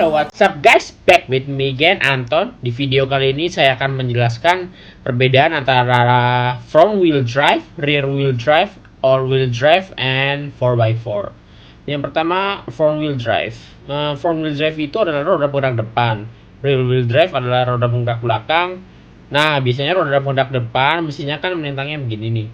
Hello, what's up guys? Back with me again, Anton. Di video kali ini saya akan menjelaskan perbedaan antara front wheel drive, rear wheel drive, all wheel drive, and 4x4. Yang pertama, front wheel drive. Front wheel drive itu adalah roda penggerak depan. Rear wheel drive adalah roda penggerak belakang. Nah, biasanya roda penggerak depan mesinnya kan melintangnya begini nih.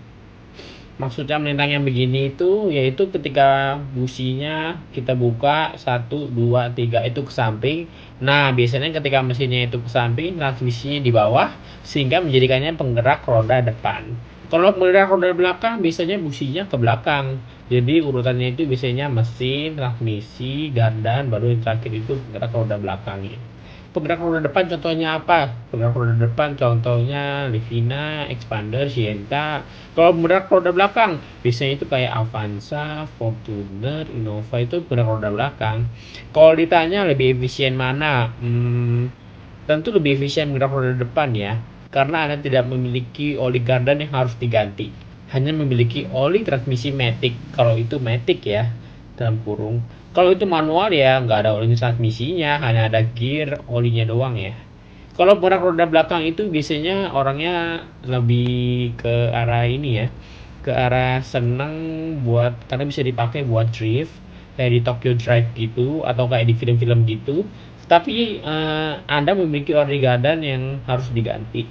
Maksudnya melintang yang begini itu yaitu ketika businya kita buka 1, 2, 3 itu ke samping. Nah, biasanya ketika mesinnya itu ke samping, transmisinya di bawah sehingga menjadikannya penggerak roda depan. Kalau penggerak roda belakang biasanya businya ke belakang. Jadi urutannya itu biasanya mesin, transmisi, gardan, baru yang terakhir itu penggerak roda belakangnya. Penggerak roda depan contohnya apa? Penggerak roda depan contohnya Livina, Expander, Sienta. Kalau penggerak roda belakang, biasanya itu kayak Avanza, Fortuner, Innova itu penggerak roda belakang. Kalau ditanya lebih efisien mana? Tentu lebih efisien penggerak roda depan ya. Karena Anda tidak memiliki oli gardan yang harus diganti. Hanya memiliki oli transmisi matic. Kalau itu matic ya, dalam kurung. Kalau itu manual ya nggak ada oli transmisinya, hanya ada gear, olinya doang ya. Kalau penggerak roda belakang itu biasanya orangnya lebih ke arah ini ya, ke arah senang buat karena bisa dipakai buat drift kayak di Tokyo Drive gitu atau kayak di film-film gitu. Tapi Anda memiliki oli gardan yang harus diganti.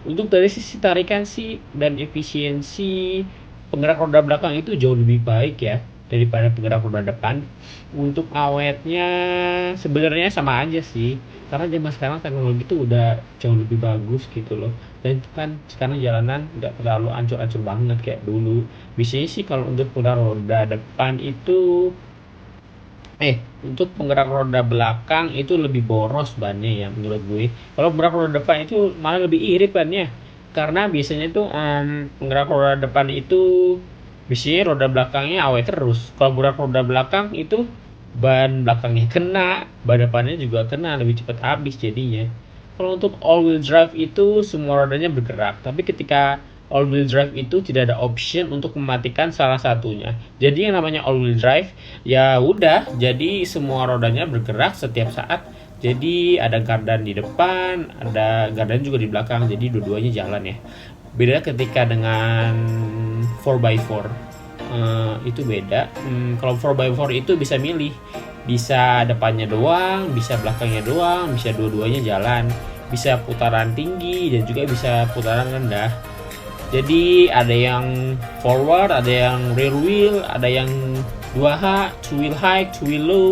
Untuk dari sisi tarikan sih dan efisiensi penggerak roda belakang itu jauh lebih baik ya daripada penggerak roda depan. Untuk awetnya sebenarnya sama aja sih, karena zaman sekarang teknologi itu udah jauh lebih bagus gitu loh. Dan kan sekarang jalanan nggak terlalu ancur-ancur banget kayak dulu. Biasanya sih kalau untuk penggerak roda depan itu untuk penggerak roda belakang itu lebih boros bannya ya menurut gue. Kalau penggerak roda depan itu malah lebih irit bannya. Karena biasanya tuh penggerak roda depan itu biasanya roda belakangnya awet terus. Kalau penggerak roda belakang itu ban belakangnya kena, ban depannya juga kena, lebih cepat habis jadinya. Kalau untuk all wheel drive itu semua rodanya bergerak, tapi ketika all wheel drive itu tidak ada option untuk mematikan salah satunya. Jadi yang namanya all wheel drive ya udah, jadi semua rodanya bergerak setiap saat. Jadi ada gardan di depan, ada gardan juga di belakang, jadi dua-duanya jalan ya. Beda ketika dengan 4x4 itu beda. Kalau 4x4 itu bisa milih, bisa depannya doang, bisa belakangnya doang, bisa dua-duanya jalan, bisa putaran tinggi dan juga bisa putaran rendah. Jadi ada yang forward, ada yang rear wheel, ada yang 2H, two wheel high, two wheel low.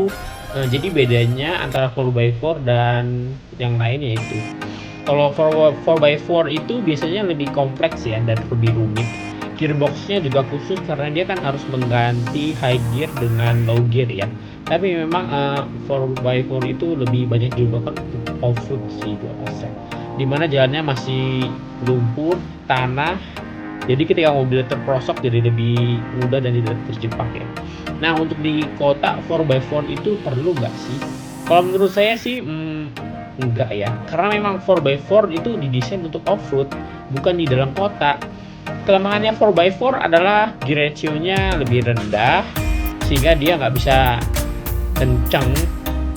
Jadi bedanya antara 4x4 dan yang lainnya itu. Kalau 4x4 itu biasanya lebih kompleks ya dan lebih rumit. Gearboxnya juga khusus karena dia kan harus mengganti high gear dengan low gear ya. Tapi memang 4x4 itu lebih banyak juga kan off-road sih gue rasa. Dimana jalannya masih lumpur, tanah, jadi ketika mobil terprosok jadi lebih mudah dan tidak terjebak ya. Nah untuk di kota 4x4 itu perlu nggak sih? Kalau menurut saya sih enggak ya, karena memang 4x4 itu didesain untuk off-road, bukan di dalam kota. Kelemahannya 4x4 adalah gear ratio-nya lebih rendah, sehingga dia nggak bisa kencang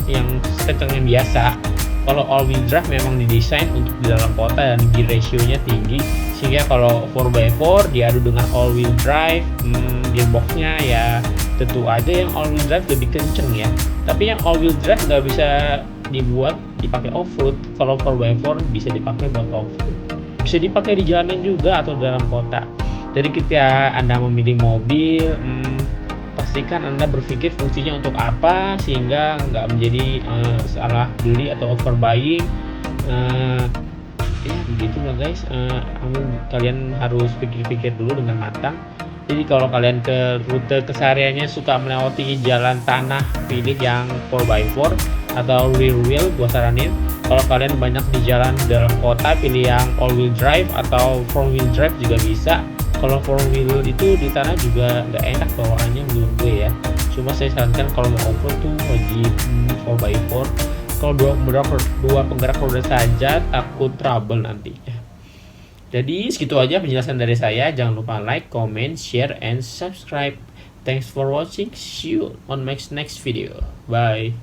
yang biasa. Kalau all wheel drive memang didesain untuk di dalam kota dan gear ratio-nya tinggi, sehingga kalau 4x4 diadu dengan all wheel drive, gearboxnya ya tentu aja yang all wheel drive lebih kenceng ya. Tapi yang all wheel drive nggak bisa dibuat dipakai off-road. Kalau 4x4 bisa dipakai buat off-road, bisa dipakai di jalanan juga atau dalam kota. Jadi ketika Anda memilih mobil, pastikan Anda berpikir fungsinya untuk apa sehingga nggak menjadi salah beli atau overbuying. Ya begitulah guys. Kalian harus pikir-pikir dulu dengan matang. Jadi kalau kalian ke rute kesehariannya suka melewati jalan tanah, pilih yang 4x4 atau rear wheel. Gua saranin kalau kalian banyak di jalan dalam kota, pilih yang all wheel drive atau 4 wheel drive juga bisa. Kalau 4 wheel itu di tanah juga nggak enak bawaannya menurut gue ya. Cuma saya sarankan kalau mau off-road tuh wajib 4x4. Kalau dua penggerak roda saja takut trouble nantinya. Jadi segitu aja penjelasan dari saya. Jangan lupa like, comment, share, and subscribe. Thanks for watching. See you on my next video. Bye.